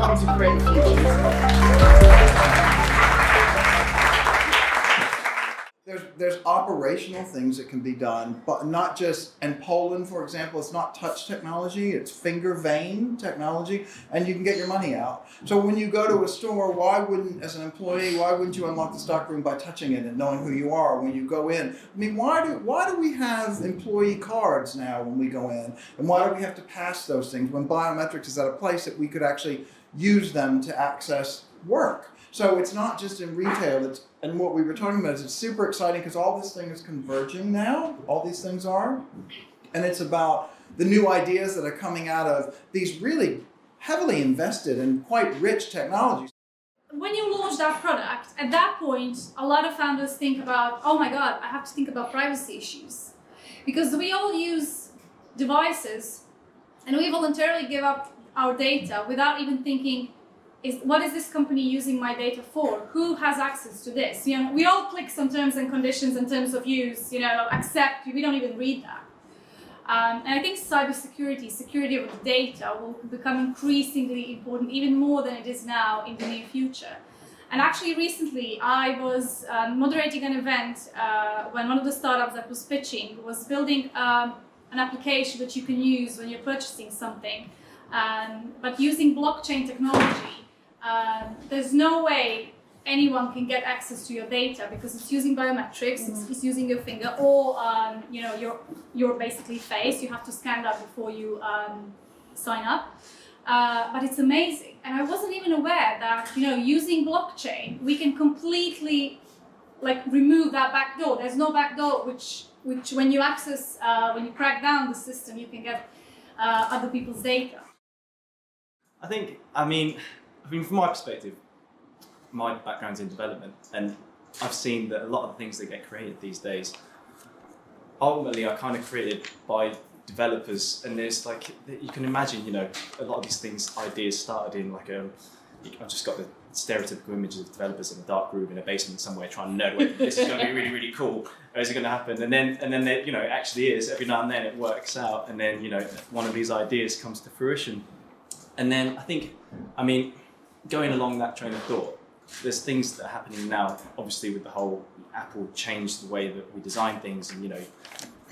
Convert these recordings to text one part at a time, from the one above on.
come to create futures. There's operational things that can be done, but not just, in Poland, for example, it's not touch technology, it's finger vein technology, and you can get your money out. So when you go to a store, why wouldn't, as an employee, why wouldn't you unlock the stockroom by touching it and knowing who you are when you go in? I mean, why do we have employee cards now when we go in? And why do we have to pass those things when biometrics is at a place that we could actually use them to access work? So it's not just in retail, and what we were talking about is it's super exciting because all this thing is converging now, all these things are, and it's about the new ideas that are coming out of these really heavily invested and quite rich technologies. When you launch that product, at that point, a lot of founders think about, oh my God, I have to think about privacy issues. Because we all use devices and we voluntarily give up our data without even thinking, what is this company using my data for? Who has access to this? You know, we all click some terms and conditions and terms of use, you know, accept, we don't even read that. And I think cybersecurity, security of the data will become increasingly important, even more than it is now in the near future. And actually recently I was moderating an event when one of the startups that was pitching was building an application that you can use when you're purchasing something, but using blockchain technology. There's no way anyone can get access to your data because it's using biometrics, it's using your finger or you know, your basically face. You have to scan that before you sign up. But it's amazing, and I wasn't even aware that, you know, using blockchain we can completely like remove that back door. There's no back door which when you access, when you crack down the system, you can get other people's data. I mean, from my perspective, my background's in development, and I've seen that a lot of the things that get created these days, ultimately are kind of created by developers, and there's like, you can imagine, you know, a lot of these things, ideas started in like I've just got the stereotypical images of developers in a dark room in a basement somewhere trying to know whether this is going to be really, really cool, or is it going to happen? And then they, you know, it actually is. Every now and then it works out, and then, you know, one of these ideas comes to fruition. And then I mean, going along that train of thought, there's things that are happening now, obviously with the whole Apple changed the way that we design things, and, you know,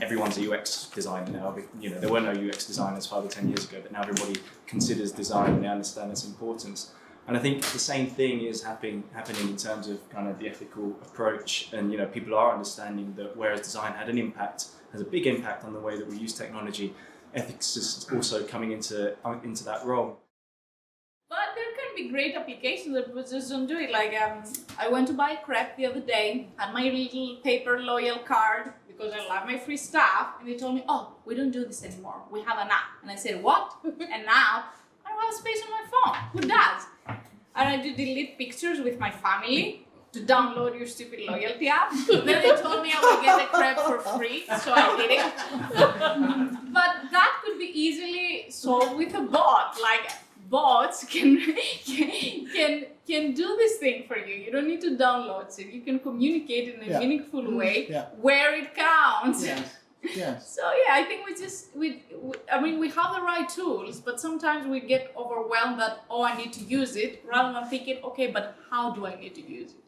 everyone's a UX designer now. You know, there were no UX designers 5 or 10 years ago, but now everybody considers design and they understand its importance. And I think the same thing is happening in terms of kind of the ethical approach, and, you know, people are understanding that whereas design had an impact, has a big impact on the way that we use technology, ethics is also coming into that role. But there can be great applications that just don't do it. Like I went to buy a crepe the other day, had my little paper loyal card because I love my free stuff, and they told me, oh, we don't do this anymore. We have an app. And I said, what? And now I don't have space on my phone. Who does? And I do delete pictures with my family to download your stupid loyalty app. Then they told me I would get the crepe for free, so I did it. But that could be easily solved with a bot. Like, bots can do this thing for you. You don't need to download it. You can communicate in a meaningful way where it counts. Yes. So yeah, I think we have the right tools, but sometimes we get overwhelmed that, oh, I need to use it, rather than thinking, okay, but how do I need to use it?